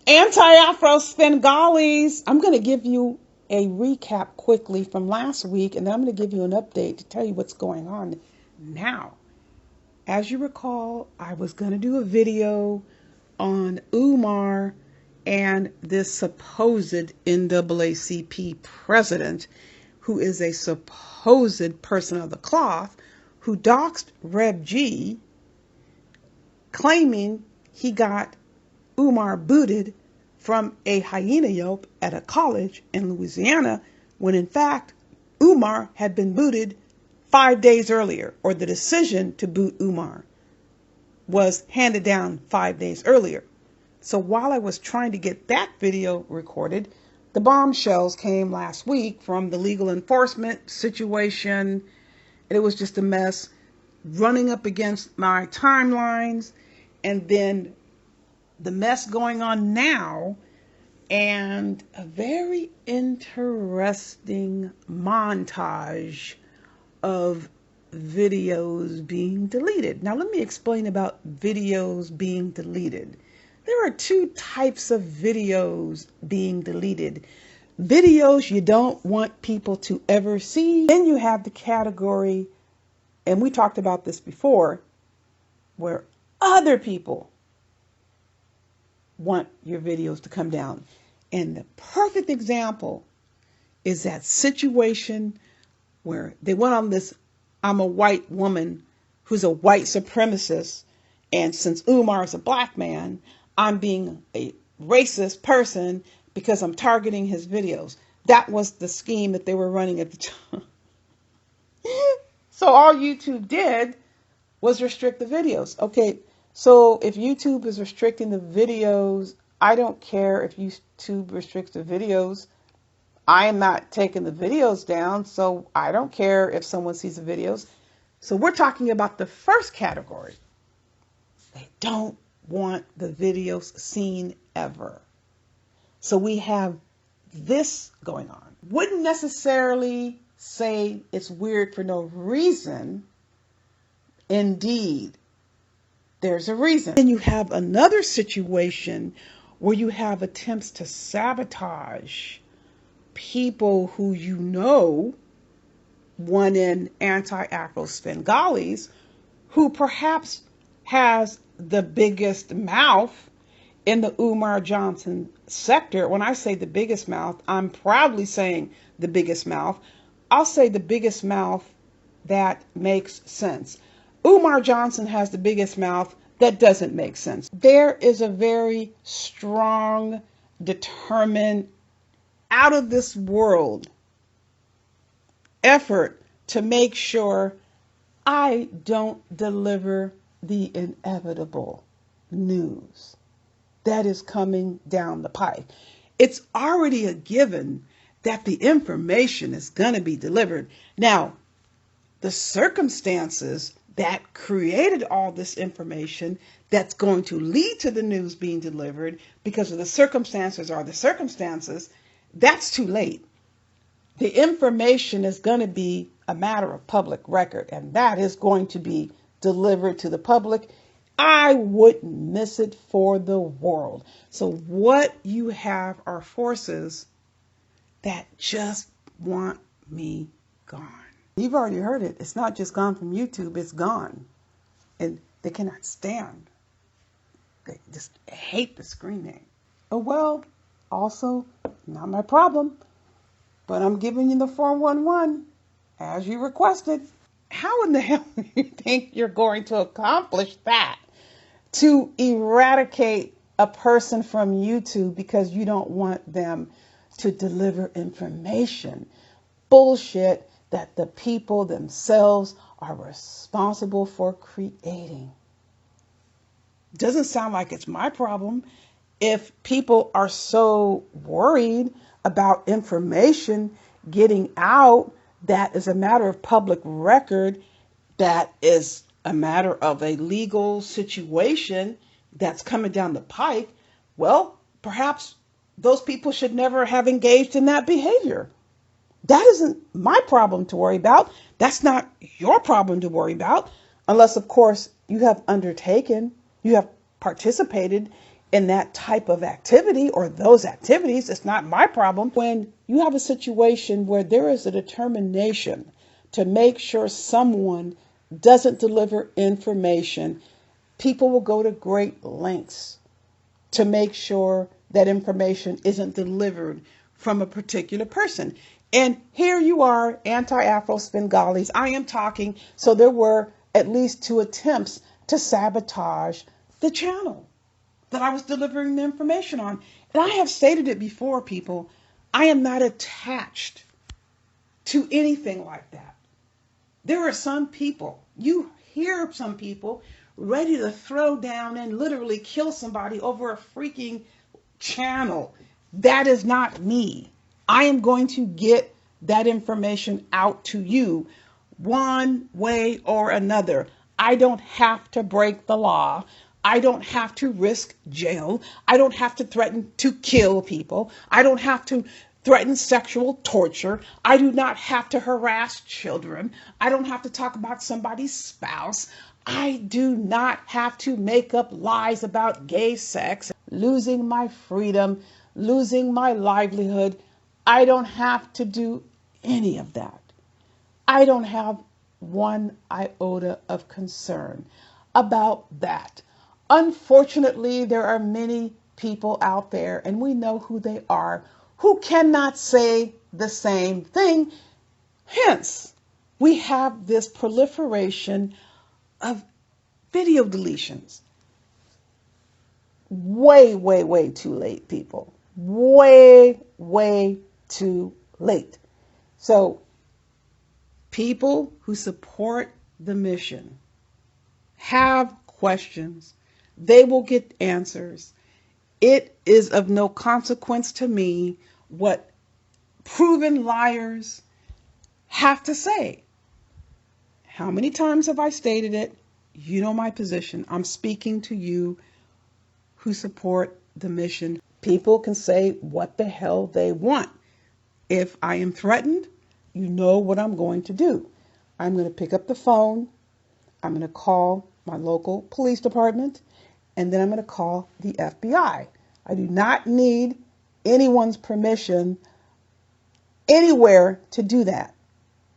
Anti-Afro Svengalis. I'm going to give you a recap quickly from last week, and then I'm going to give you an update to tell you what's going on now. As you recall, I was going to do a video on Umar and this supposed NAACP president, who is a supposed person of the cloth, who doxed Reb G, claiming he got Umar booted from a hyena yelp at a college in Louisiana, when in fact Umar had been booted 5 days earlier, or the decision to boot Umar was handed down 5 days earlier. So while I was trying to get that video recorded, the bombshells came last week from the legal enforcement situation, and it was just a mess, running up against my timelines, and then the mess going on now, and a very interesting montage of videos being deleted. Now, let me explain about videos being deleted. There are two types of videos being deleted. Videos you don't want people to ever see. Then you have the category, and we talked about this before, where other people want your videos to come down. And the perfect example is that situation where they went on this "I'm a white woman who's a white supremacist, and since Umar is a black man, I'm being a racist person because I'm targeting his videos." That was the scheme that they were running at the time. So all YouTube did was restrict the videos. Okay, so if YouTube is restricting the videos, I don't care if YouTube restricts the videos. I am not taking the videos down, so I don't care if someone sees the videos. So we're talking about the first category. They don't want the videos seen ever. So we have this going on. Wouldn't necessarily say it's weird for no reason. Indeed, there's a reason. Then you have another situation where you have attempts to sabotage people who you know, one in anti-Afro Svengalis, who perhaps has the biggest mouth in the Umar Johnson sector. When I say the biggest mouth, I'm proudly saying the biggest mouth. I'll say the biggest mouth that makes sense. Umar Johnson has the biggest mouth that doesn't make sense. There is a very strong, determined, out of this world effort to make sure I don't deliver the inevitable news that is coming down the pike. It's already a given that the information is going to be delivered. Now, the circumstances that created all this information that's going to lead to the news being delivered because of the circumstances are the circumstances, that's too late. The information is going to be a matter of public record, and that is going to be delivered to the public. I wouldn't miss it for the world. So what you have are forces that just want me gone. You've already heard it. It's not just gone from YouTube, it's gone. And they cannot stand. They just hate the screen name. Oh, well, also, not my problem. But I'm giving you the 411 as you requested. How in the hell do you think you're going to accomplish that? To eradicate a person from YouTube because you don't want them to deliver information. Bullshit that the people themselves are responsible for creating. Doesn't sound like it's my problem. If people are so worried about information getting out that is a matter of public record, that is a matter of a legal situation that's coming down the pike, well, perhaps those people should never have engaged in that behavior. That isn't my problem to worry about. That's not your problem to worry about, unless, of course, you have participated in that type of activity or those activities. It's not my problem. When you have a situation where there is a determination to make sure someone doesn't deliver information, people will go to great lengths to make sure that information isn't delivered from a particular person. And here you are, anti-Afro Svengalis. I am talking. So there were at least 2 attempts to sabotage the channel that I was delivering the information on. And I have stated it before, people. I am not attached to anything like that. There are some people, you hear some people ready to throw down and literally kill somebody over a freaking channel. That is not me. I am going to get that information out to you one way or another. I don't have to break the law. I don't have to risk jail. I don't have to threaten to kill people. I don't have to threaten sexual torture. I do not have to harass children. I don't have to talk about somebody's spouse. I do not have to make up lies about gay sex, losing my freedom, losing my livelihood. I don't have to do any of that. I don't have one iota of concern about that. Unfortunately, there are many people out there, and we know who they are, who cannot say the same thing. Hence, we have this proliferation of video deletions. Way, way, way too late, people. Way, way too late. So, people who support the mission have questions. They will get answers. It is of no consequence to me what proven liars have to say. How many times have I stated it? You know my position. I'm speaking to you who support the mission. People can say what the hell they want. If I am threatened, you know what I'm going to do. I'm going to pick up the phone. I'm going to call my local police department, and then I'm going to call the FBI. I do not need anyone's permission anywhere to do that.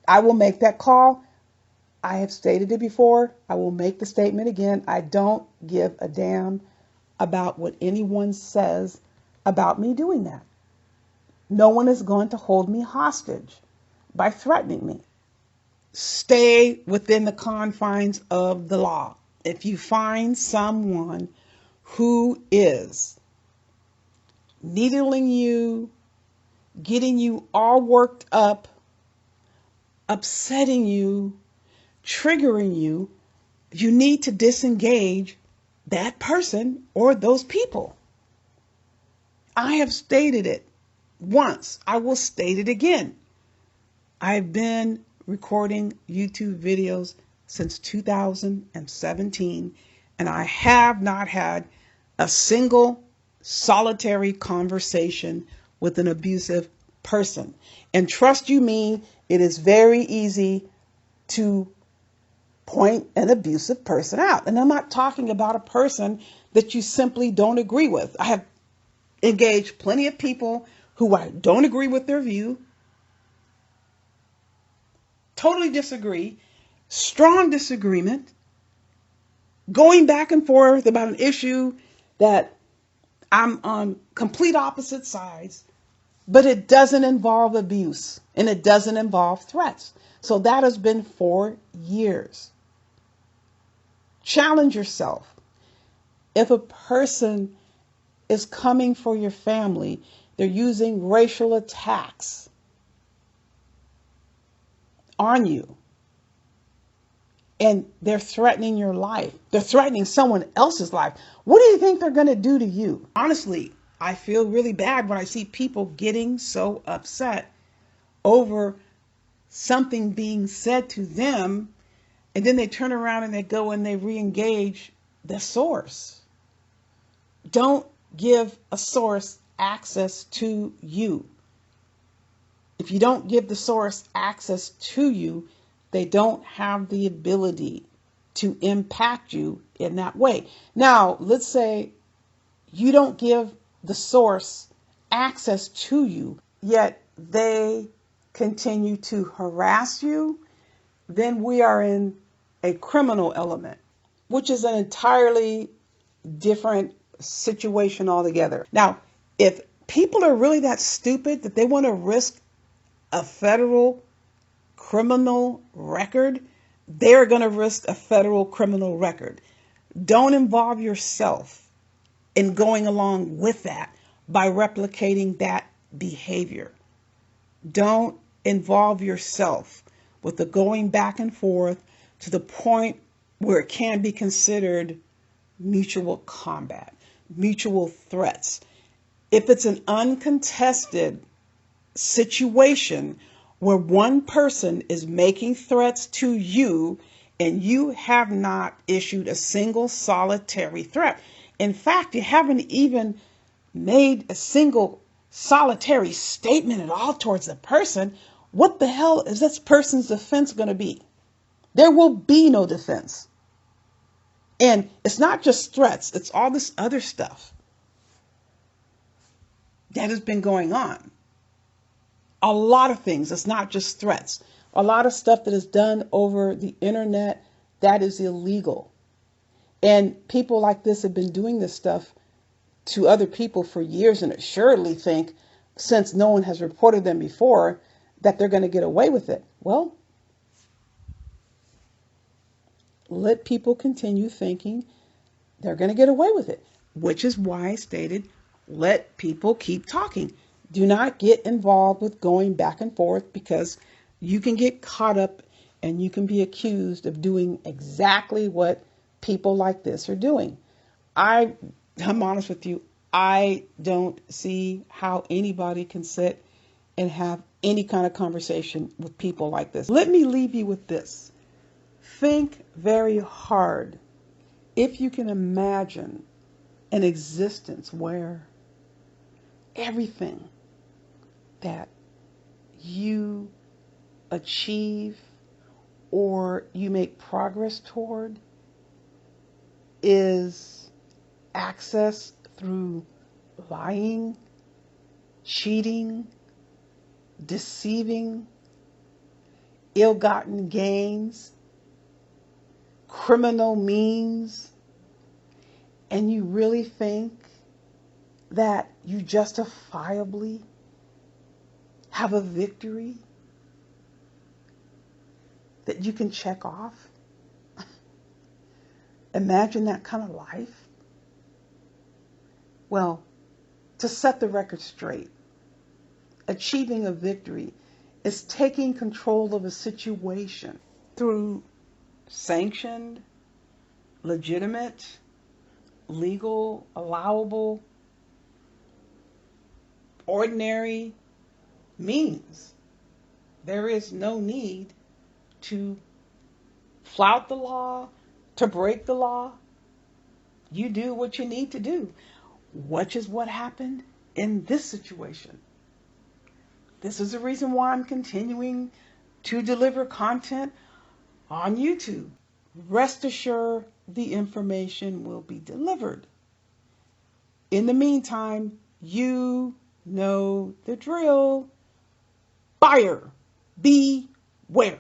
I will make that call. I have stated it before. I will make the statement again. I don't give a damn about what anyone says about me doing that. No one is going to hold me hostage by threatening me. Stay within the confines of the law. If you find someone who is needling you, getting you all worked up, upsetting you, triggering you, you need to disengage that person or those people. I have stated it once. I will state it again. I've been recording YouTube videos since 2017, and I have not had a single solitary conversation with an abusive person. And trust you me, it is very easy to point an abusive person out. And I'm not talking about a person that you simply don't agree with. I have engaged plenty of people who I don't agree with their view, totally disagree, strong disagreement, going back and forth about an issue that I'm on complete opposite sides, but it doesn't involve abuse and it doesn't involve threats. So that has been 4 years. Challenge yourself. If a person is coming for your family, they're using racial attacks on you, and they're threatening your life. They're threatening someone else's life. What do you think they're going to do to you? Honestly, I feel really bad when I see people getting so upset over something being said to them, and then they turn around and they go and they re-engage the source. Don't give a source access to you. If you don't give the source access to you, they don't have the ability to impact you in that way. Now, let's say You don't give the source access to you, yet they continue to harass you, then we are in a criminal element, which is an entirely different situation altogether. Now, if people are really that stupid that they want to risk a federal criminal record, they're going to risk a federal criminal record. Don't involve yourself in going along with that by replicating that behavior. Don't involve yourself with the going back and forth to the point where it can be considered mutual combat, mutual threats. If it's an uncontested situation where one person is making threats to you and you have not issued a single solitary threat. In fact, you haven't even made a single solitary statement at all towards the person. What the hell is this person's defense going to be? There will be no defense. And it's not just threats, it's all this other stuff that has been going on. A lot of things, it's not just threats. A lot of stuff that is done over the internet that is illegal. And people like this have been doing this stuff to other people for years and assuredly think, since no one has reported them before, that they're going to get away with it. Well, let people continue thinking they're going to get away with it, which is why I stated, let people keep talking. Do not get involved with going back and forth, because you can get caught up and you can be accused of doing exactly what people like this are doing. I'm honest with you. I don't see how anybody can sit and have any kind of conversation with people like this. Let me leave you with this. Think very hard if you can imagine an existence where everything that you achieve or you make progress toward is accessed through lying, cheating, deceiving, ill-gotten gains, criminal means, and you really think that you justifiably have a victory that you can check off? Imagine that kind of life. Well, to set the record straight, achieving a victory is taking control of a situation through sanctioned, legitimate, legal, allowable, ordinary means. There is no need to flout the law, to break the law. You do what you need to do, which is what happened in this situation. This is the reason why I'm continuing to deliver content on YouTube. Rest assured, the information will be delivered. In the meantime, you know the drill. Buyer beware.